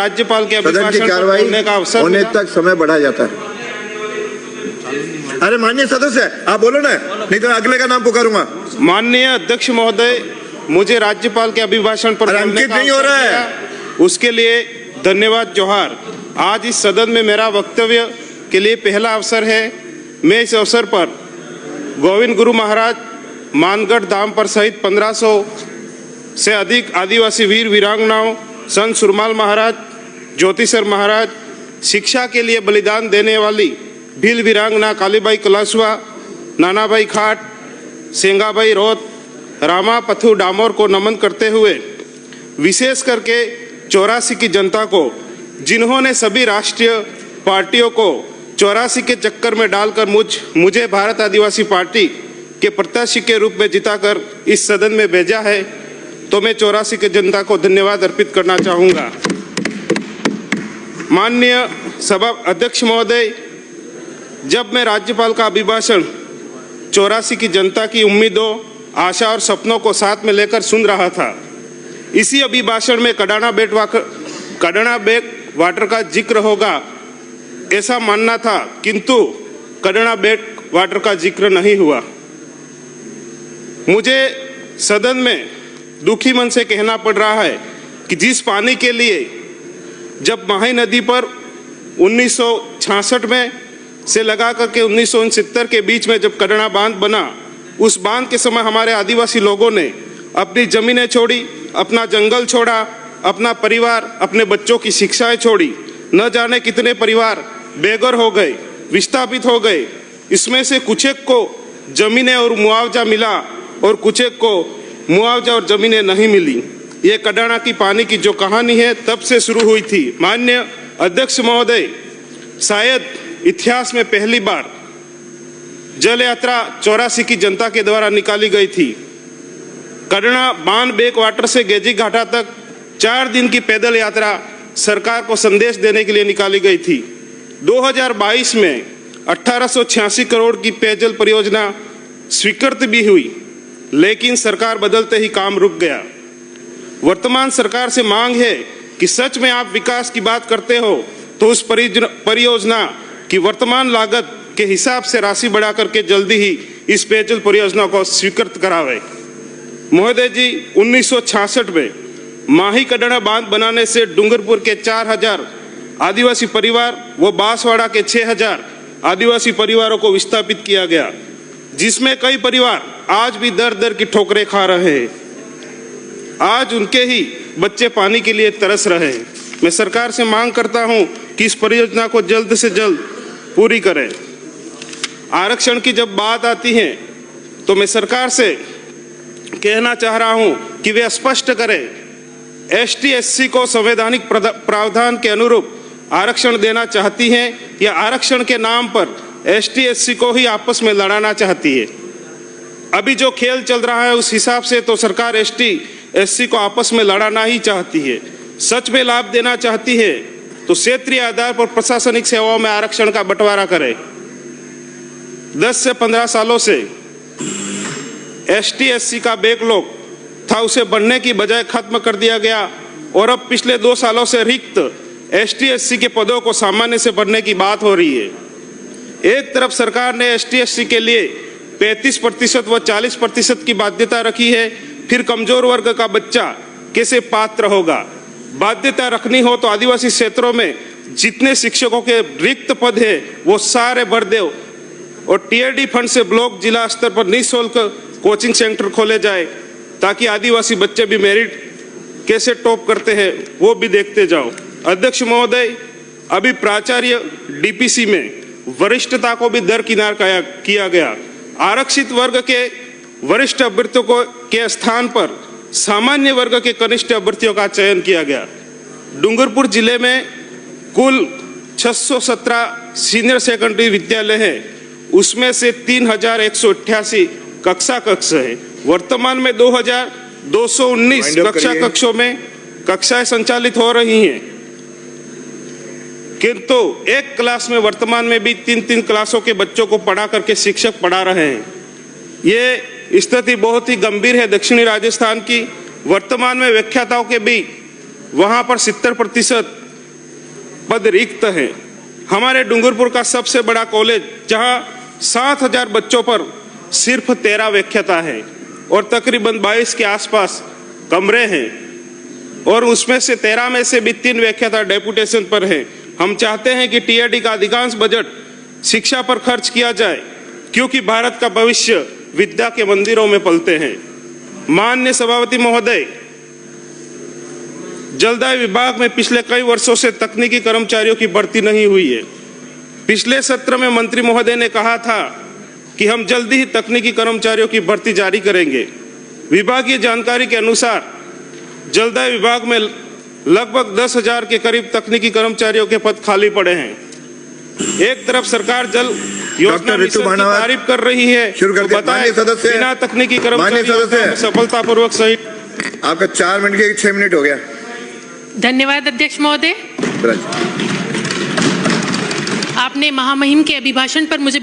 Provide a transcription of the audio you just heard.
राज्यपाल के सदन की कार्रवाई होने तक समय बढ़ा जाता है। अरे माननीय सदस्य आप बोलो ना, नहीं तो अगले का नाम पुकारूंगा। माननीय अध्यक्ष महोदय, मुझे राज्यपाल के अभिभाषण पर अंकित नहीं हो रहा है, उसके लिए धन्यवाद जोहार। आज इस सदन में मेरा वक्तव्य के लिए पहला अवसर है। मैं इस अवसर पर गोविंद गुरु महाराज मानगढ़ धाम पर सहित 1500 से अधिक आदिवासी वीर वीरांगनाओं, संत सुरमाल महाराज, ज्योतिसर महाराज, शिक्षा के लिए बलिदान देने वाली भील वीरांगना कालीबाई कलासवा, नानाबाई खाट, सेंगाबाई रोत, रामा पथु डामोर को नमन करते हुए विशेष करके 84 की जनता को, जिन्होंने सभी राष्ट्रीय पार्टियों को 84 के चक्कर में डालकर मुझे भारत आदिवासी पार्टी के प्रत्याशी के रूप में जिताकर इस सदन में भेजा है, तो मैं 84 के जनता को धन्यवाद अर्पित करना चाहूँगा। माननीय सभा अध्यक्ष महोदय, जब मैं राज्यपाल का अभिभाषण 84 की जनता की उम्मीदों, आशा और सपनों को साथ में लेकर सुन रहा था, इसी अभिभाषण में कडाना बैक वाटर का जिक्र होगा ऐसा मानना था, किंतु कडाना बैक वाटर का जिक्र नहीं हुआ। मुझे सदन में दुखी मन से कहना पड़ रहा है कि जिस पानी के लिए जब माही नदी पर 1966 में से लगा करके 1969 के बीच में जब कडाना बांध बना, उस बांध के समय हमारे आदिवासी लोगों ने अपनी जमीनें छोड़ी, अपना जंगल छोड़ा, अपना परिवार, अपने बच्चों की शिक्षाएं छोड़ी। न जाने कितने परिवार बेघर हो गए, विस्थापित हो गए। इसमें से कुछ एक को जमीनें और मुआवजा मिला और कुछ एक को मुआवजा और जमीनें नहीं मिली। ये कडाना की पानी की जो कहानी है तब से शुरू हुई थी। माननीय अध्यक्ष महोदय, शायद इतिहास में पहली बार जल यात्रा 84 की जनता के द्वारा निकाली गई थी। कडाना बांध बैक वाटर से गेजी घाटा तक 4 दिन की पैदल यात्रा सरकार को संदेश देने के लिए निकाली गई थी। 2022 में 1886 करोड़ की पेयजल परियोजना स्वीकृत भी हुई, लेकिन सरकार बदलते ही काम रुक गया। वर्तमान सरकार से मांग है कि सच में आप विकास की बात करते हो तो उस परियोजना की वर्तमान लागत के हिसाब से राशि बढ़ा करके जल्दी ही इस पेयजल परियोजना को स्वीकृत करावे। महोदय जी, 1966 में माही कडाना बांध बनाने से डूंगरपुर के 4000 आदिवासी परिवार व बांसवाड़ा के 6000 आदिवासी परिवारों को विस्थापित किया गया, जिसमें कई परिवार आज भी दर दर की ठोकरें खा रहे हैं। आज उनके ही बच्चे पानी के लिए तरस रहे हैं। मैं सरकार से मांग करता हूं कि इस परियोजना को जल्द से जल्द पूरी करें। आरक्षण की जब बात आती है तो मैं सरकार से कहना चाह रहा हूं कि वे स्पष्ट करें, एसटी एससी को संवैधानिक प्रावधान के अनुरूप आरक्षण देना चाहती हैं या आरक्षण के नाम पर एसटी एससी को ही आपस में लड़ाना चाहती है। अभी जो खेल चल रहा है उस हिसाब से तो सरकार एसटी एससी को आपस में लड़ाना ही चाहती है। सच में लाभ देना चाहती है तो क्षेत्रीय आधार पर प्रशासनिक सेवाओं में आरक्षण का बंटवारा करे। 10 से 15 सालों से एसटी एससी का बैकलॉग था, उसे बढ़ने की बजाय खत्म कर दिया गया और अब पिछले 2 सालों से रिक्त एसटी एससी के पदों को सामान्य से बढ़ने की बात हो रही है। एक तरफ सरकार ने एसटी एससी के लिए 35% व 40% की बाध्यता रखी है, फिर कमजोर वर्ग का बच्चा कैसे पात्र होगा? बाध्यता रखनी हो तो आदिवासी क्षेत्रों में जितने शिक्षकों के रिक्त पद है वो सारे भर दो और टीआरडी फंड से ब्लॉक जिला स्तर पर निःशुल्क कोचिंग सेंटर खोले जाए, ताकि आदिवासी बच्चे भी मेरिट कैसे टॉप करते हैं वो भी देखते जाओ। अध्यक्ष महोदय, अभी प्राचार्य डीपीसी में वरिष्ठता को भी दरकिनार किया गया। आरक्षित वर्ग के वरिष्ठ अभ्यर्थियों के स्थान पर सामान्य वर्ग के कनिष्ठ अभ्यर्थियों का चयन किया गया। डूंगरपुर जिले में कुल 617 सीनियर सेकेंडरी विद्यालय हैं, उसमें से 3188 कक्षा कक्ष है। वर्तमान में 2219 कक्षा कक्षों में कक्षाएं संचालित हो रही हैं, किंतु एक क्लास में वर्तमान में भी 3-3 क्लासों के बच्चों को पढ़ा करके शिक्षक पढ़ा रहे हैं। ये स्थिति बहुत ही गंभीर है दक्षिणी राजस्थान की। वर्तमान में व्याख्याताओं के भी वहां पर 70% पद रिक्त हैं। हमारे डूंगरपुर का सबसे बड़ा कॉलेज जहां 7,000 बच्चों पर सिर्फ 13 व्याख्याता है और तकरीबन 22 के आसपास कमरे हैं और उसमें से 13 में से भी 3 व्याख्याता डेपुटेशन पर हैं। हम चाहते हैं कि टीआरडी का अधिकांश बजट शिक्षा पर खर्च किया जाए क्योंकि भारत का भविष्य विद्या के मंदिरों में पलते हैं। माननीय सभापति महोदय, जलदाय विभाग में पिछले कई वर्षों से तकनीकी कर्मचारियों की भर्ती नहीं हुई है। पिछले सत्र में मंत्री महोदय ने कहा था कि हम जल्दी ही तकनीकी कर्मचारियों की भर्ती जारी करेंगे। विभागीय जानकारी के अनुसार जलदाय विभाग में लगभग 10,000 के करीब तकनीकी कर्मचारियों के पद खाली पड़े हैं। एक तरफ सरकार जल योजना मिशन की तारीफ कर रही है, तो बताएं बिना तकनीकी कर्मचारियों सफलतापूर्वक सही। आपका 4 मिनट के 6 मिनट हो गया। धन्यवाद अध्यक्ष महोदय। आपने महामहिम के अभिभाषण पर मुझे